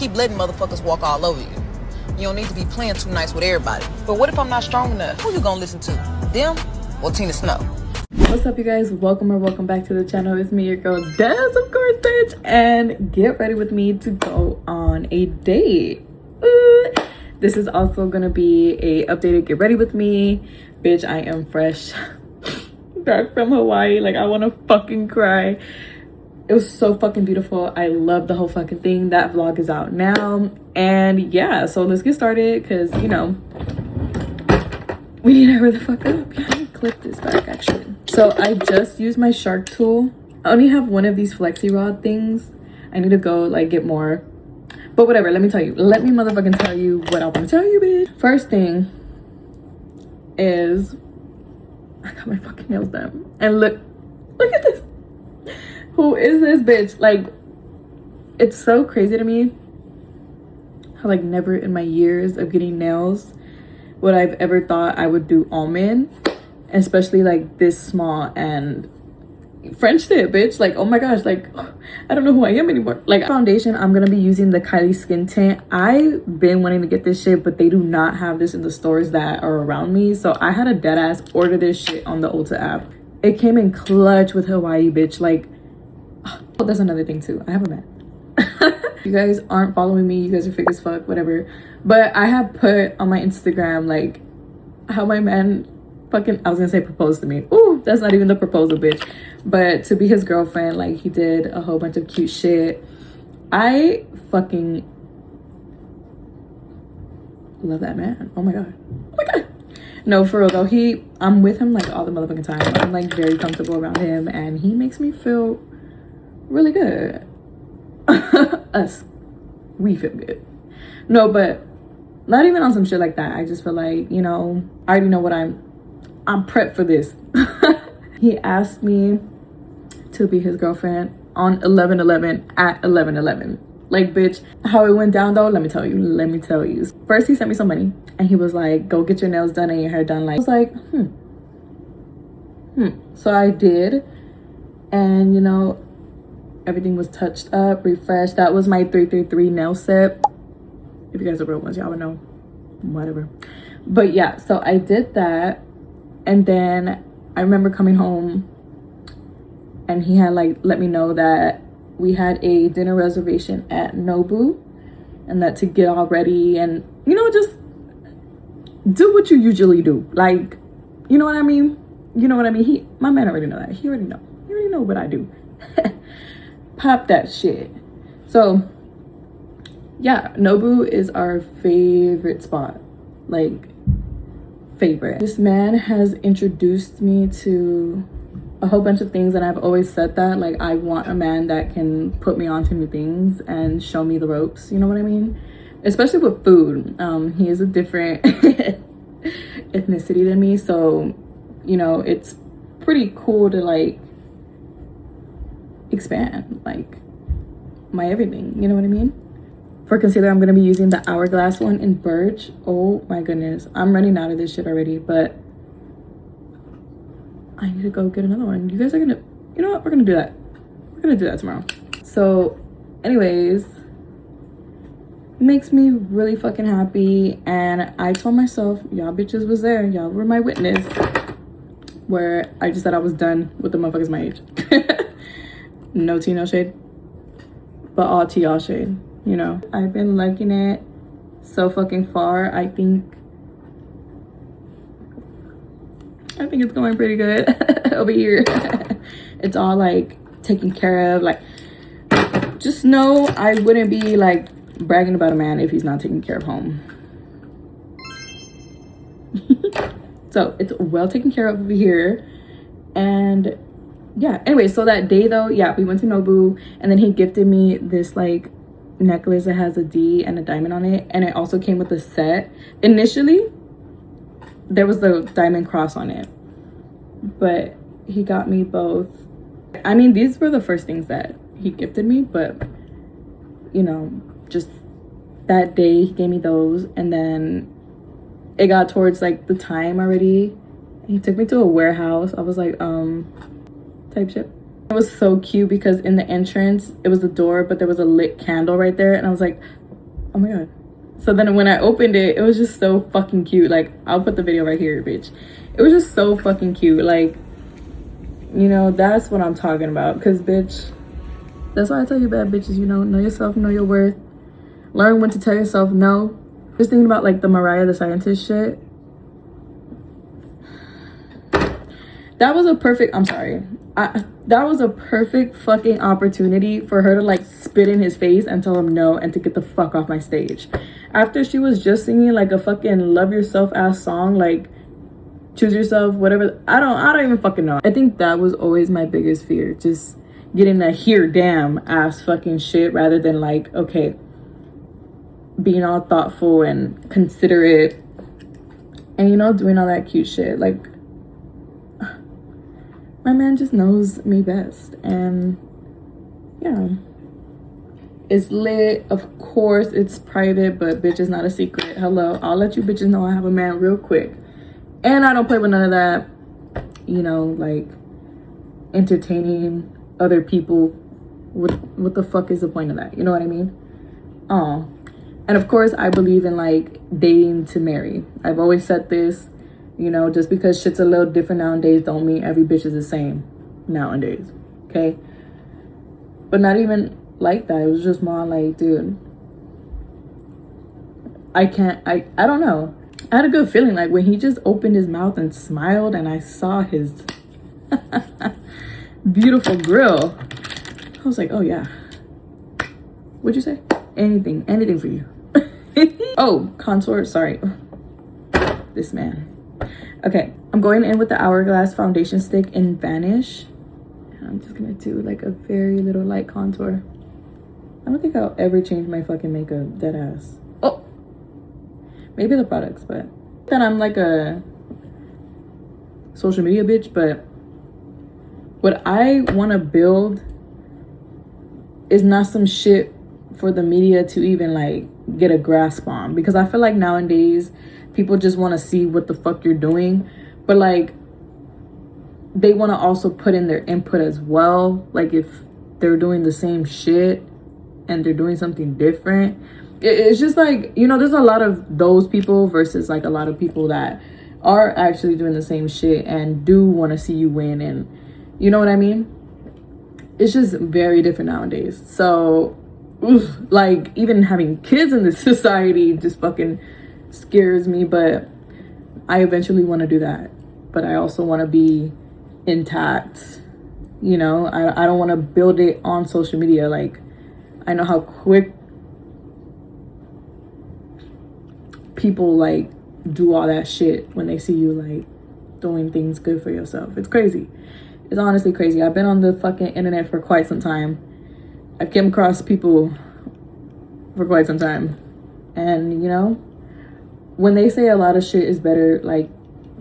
keep letting motherfuckers walk all over you. You don't need to be playing too nice with everybody. But what if I'm not strong enough? Who you gonna listen to? Them or Tina Snow? What's up, you guys? Welcome back to the channel. It's me, your girl Des, of course, bitch. And get ready with me to go on a date. This is also gonna be a updated get ready with me. Bitch, I am fresh back from Hawaii. Like, I want to fucking cry. It was so fucking beautiful. I love the whole fucking thing. That vlog is out now. And yeah, so let's get started, because you know we need to hurry the fuck up. Yeah, let me clip this back actually. So I just used my shark tool. I only have one of these flexi rod things. I need to go like get more, but whatever. Let me tell you, let me motherfucking tell you what I want to tell you, bitch. First thing is I got my fucking nails done, and look at this. Who is this bitch? Like, it's so crazy to me how, like, never in my years of getting nails would I've ever thought I would do almond, especially like this small and French tip, bitch. Like, oh my gosh, like I don't know who I am anymore. Like, foundation, I'm gonna be using the Kylie Skin Tint. I've been wanting to get this shit, but they do not have this in the stores that are around me, so I had a dead ass order this shit on the Ulta app. It came in clutch with Hawaii, bitch. Like, oh, that's another thing too, I have a man. You guys aren't following me, you guys are fake as fuck, whatever, but I have put on my Instagram like how my man fucking, I was gonna say proposed to me. Ooh, that's not even the proposal, bitch. But to be his girlfriend, like, he did a whole bunch of cute shit. I fucking love that man. Oh my god, oh my god. No, for real though, I'm with him like all the motherfucking time. I'm like very comfortable around him, and he makes me feel really good. We feel good. No, but not even on some shit like that. I just feel like, you know, I already know what I'm prepped for this. He asked me to be his girlfriend on 11/11 at 11/11. Like, bitch, how it went down though, let me tell you. First, he sent me some money and he was like, go get your nails done and your hair done. Like, I was like, so I did, and you know, everything was touched up, refreshed. That was my 333 nail set. If you guys are real ones, y'all would know. Whatever. But yeah, so I did that, and then I remember coming home and he had like let me know that we had a dinner reservation at Nobu, and that to get all ready and, you know, just do what you usually do. Like, you know what I mean? You know what I mean? My man already know that. He already know what I do. Pop that shit. So yeah, Nobu is our favorite spot, like favorite. This man has introduced me to a whole bunch of things, and I've always said that, like, I want a man that can put me onto new things and show me the ropes, you know what I mean? Especially with food. He is a different ethnicity than me, so, you know, it's pretty cool to like expand like my everything, you know what I mean? For concealer, I'm gonna be using the Hourglass one in Birch. Oh my goodness, I'm running out of this shit already, but I need to go get another one. You guys are gonna, you know what, we're gonna do that tomorrow. So anyways, makes me really fucking happy, and I told myself, y'all bitches was there, y'all were my witness, where I just said I was done with the motherfuckers my age. No tea, no shade, but all tea, all shade, you know. I've been liking it so fucking far. I think it's going pretty good over here. It's all like taken care of. Like, just know I wouldn't be like bragging about a man if he's not taking care of home. So it's well taken care of over here. And yeah, anyway, so that day though, yeah, we went to Nobu, and then he gifted me this like necklace that has a D and a diamond on it, and it also came with a set. Initially there was the diamond cross on it, but he got me both. I mean, these were the first things that he gifted me, but you know, just that day he gave me those, and then it got towards like the time already, he took me to a warehouse. I was like, type shit. It was so cute because in the entrance, it was the door, but there was a lit candle right there, and I was like, Oh my god. So then when I opened it, it was just so fucking cute. Like, I'll put the video right here, bitch. It was just so fucking cute. Like, you know, that's what I'm talking about. Because, bitch, that's why I tell you, bad bitches, you know yourself, know your worth. Learn when to tell yourself no. Just thinking about, like, the Mariah the Scientist shit. That was a perfect, I'm sorry. That was a perfect fucking opportunity for her to, like, spit in his face and tell him no and to get the fuck off my stage. After she was just singing, like, a fucking love yourself ass song, like, choose yourself, whatever. I don't even fucking know. I think that was always my biggest fear. Just getting that here damn ass fucking shit rather than, like, okay, being all thoughtful and considerate and, you know, doing all that cute shit. Like, my man just knows me best. And yeah, it's lit. Of course it's private, but bitch, it's not a secret. Hello, I'll let you bitches know I have a man real quick. And I don't play with none of that, you know, like entertaining other people. What the fuck is the point of that? You know what I mean? And of course I believe in, like, dating to marry. I've always said this. You know, just because shit's a little different nowadays don't mean every bitch is the same nowadays, okay? But not even like that. It was just more like, dude, I don't know. I had a good feeling, like, when he just opened his mouth and smiled and I saw his beautiful grill, I was like, oh yeah. What'd you say? Anything for you. Oh, contour, sorry. This man. Okay, I'm going in with the Hourglass foundation stick in Vanish. And I'm just gonna do, like, a very little light contour. I don't think I'll ever change my fucking makeup, dead ass. Oh, maybe the products, but then I'm like a social media bitch. But what I want to build is not some shit for the media to even, like, get a grasp on, because I feel like nowadays people just want to see what the fuck you're doing, but, like, they want to also put in their input as well. Like, if they're doing the same shit and they're doing something different, it's just like, you know, there's a lot of those people versus, like, a lot of people that are actually doing the same shit and do want to see you win, and you know what I mean? It's just very different nowadays. So like, even having kids in this society just fucking scares me. But I eventually want to do that, but I also want to be intact, you know. I don't want to build it on social media. Like, I know how quick people, like, do all that shit when they see you, like, doing things good for yourself. It's crazy. It's honestly crazy. I've been on the fucking internet for quite some time. I've come across people for quite some time, and, you know, when they say a lot of shit is better, like,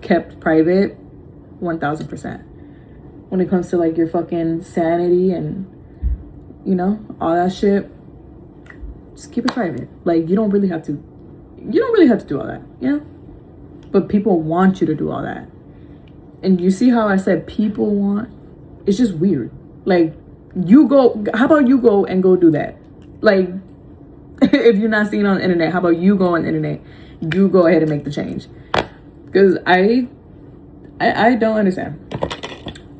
kept private, 1000%. When it comes to, like, your fucking sanity and, you know, all that shit, just keep it private. Like, you don't really have to do all that, you know? But people want you to do all that. And you see how I said people want? It's just weird. Like, you go, how about you go and go do that? Like, if you're not seeing on the internet, how about you go on the internet? You go ahead and make the change. Because I don't understand.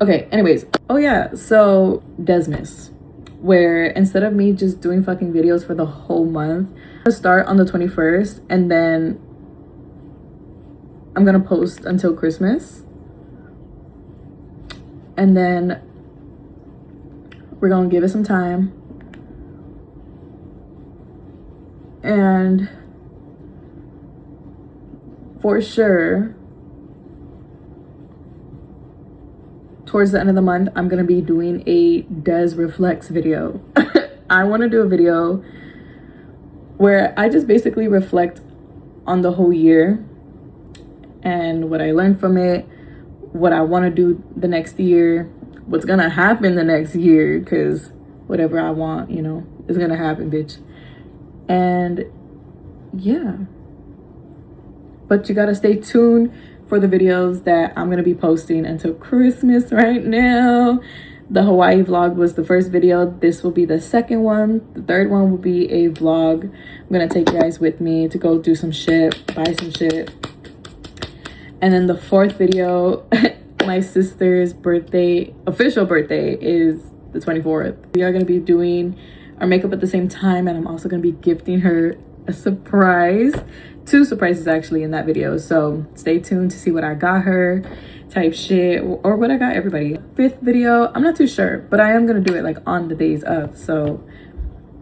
Okay, anyways. Oh yeah, so DESMAS, where instead of me just doing fucking videos for the whole month, I'm gonna start on the 21st, and then I'm gonna post until Christmas. And then we're gonna give it some time. And for sure, towards the end of the month, I'm gonna be doing a Des Reflects video. I wanna do a video where I just basically reflect on the whole year and what I learned from it, what I want to do the next year, what's gonna happen the next year, because whatever I want, you know, is gonna happen, bitch. And yeah, but you gotta stay tuned for the videos that I'm gonna be posting until Christmas right now. The Hawaii vlog was the first video. This will be the second one. The third one will be a vlog. I'm gonna take you guys with me to go do some shit, buy some shit. And then the fourth video, my sister's birthday, official birthday, is the 24th. We are gonna be doing our makeup at the same time, and I'm also gonna be gifting her a surprise. 2 surprises actually in that video, so stay tuned to see what I got her, type shit, or what I got everybody. 5th video, I'm not too sure, but I am gonna do it like on the days of, so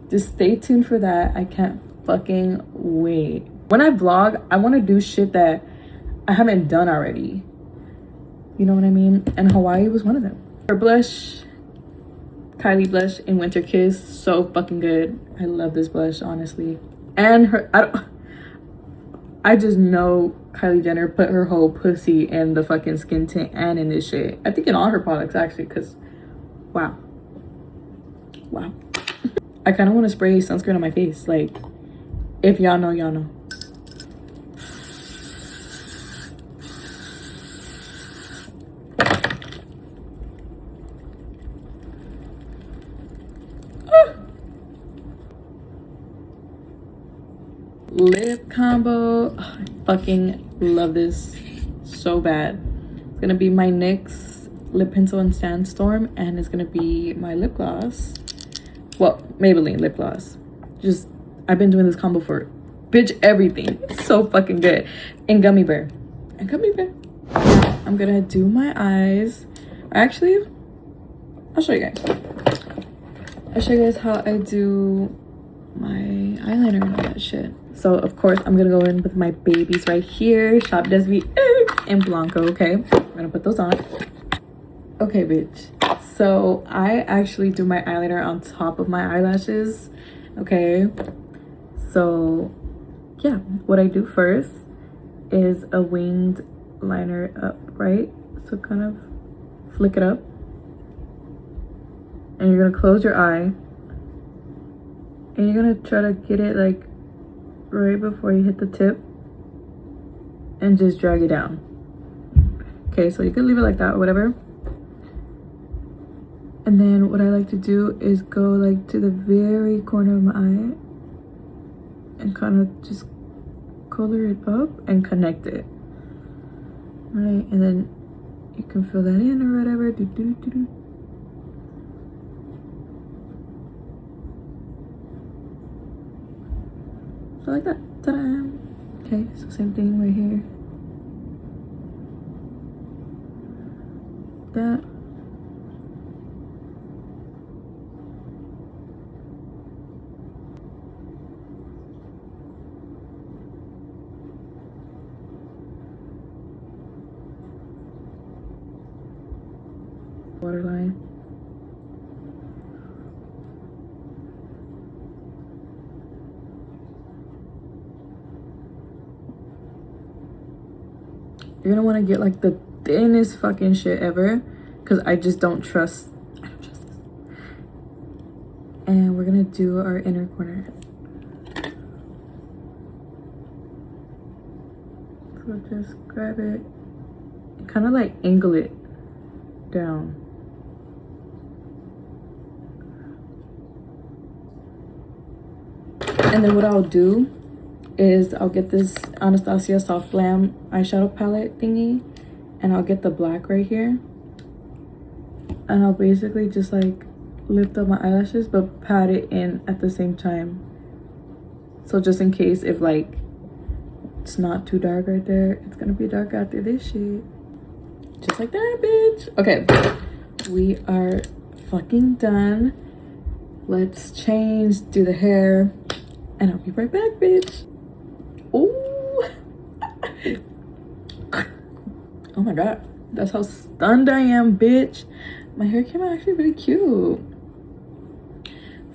just stay tuned for that. I can't fucking wait. When I vlog, I want to do shit that I haven't done already, you know what I mean? And Hawaii was one of them. Her blush, Kylie blush in Winter Kiss, so fucking good. I love this blush, honestly. And her, I just know Kylie Jenner put her whole pussy in the fucking skin tint and in this shit. I think in all her products actually, because wow. I kind of want to spray sunscreen on my face. Like, if y'all know, y'all know. Lip combo. Oh, I fucking love this so bad. It's gonna be my NYX lip pencil in Sandstorm, and it's gonna be my lip gloss, well, Maybelline lip gloss. Just, I've been doing this combo for bitch everything. It's so fucking good. And gummy bear. Now I'm gonna do my eyes. Actually, I'll show you guys. I'll show you guys how I do my eyeliner and all that shit. So of course I'm gonna go in with my babies right here, Shop Desby and Blanco. Okay, I'm gonna put those on. Okay, bitch, so I actually do my eyeliner on top of my eyelashes. Okay, so yeah, what I do first is a winged liner up, right? So kind of flick it up, and you're gonna close your eye, and you're gonna try to get it like right before you hit the tip, and just drag it down. Okay, so you can leave it like that or whatever. And then what I like to do is go like to the very corner of my eye and kind of just color it up and connect it, right? And then you can fill that in or whatever. So like that. Ta-da! Okay, so same thing right here. That. Waterline. You're gonna want to get like the thinnest fucking shit ever, because I don't trust this. And we're gonna do our inner corner. So just grab it and kind of like angle it down. And then what I'll do is I'll get this Anastasia Soft Glam eyeshadow palette thingy, and I'll get the black right here, and I'll basically just like lift up my eyelashes but pat it in at the same time. So just in case if like it's not too dark right there, it's gonna be dark after this shit. Just like that, bitch. Okay, we are fucking done. Let's change, do the hair, and I'll be right back, bitch. Ooh. Oh my god, that's how stunned I am, bitch. My hair came out actually really cute.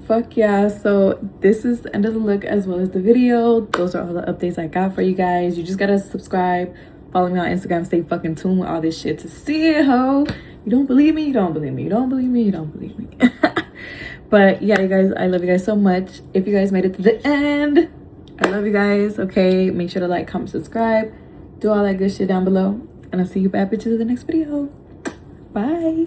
Fuck yeah. So this is the end of the look as well as the video. Those are all the updates I got for you guys. You just gotta subscribe, follow me on Instagram, stay fucking tuned with all this shit to see it, ho. You don't believe me, you don't believe me, you don't believe me, you don't believe me. But yeah, you guys, I love you guys so much. If you guys made it to the end, I love you guys. Okay, make sure to like, comment, subscribe, do all that good shit down below, and I'll see you bad bitches in the next video. Bye.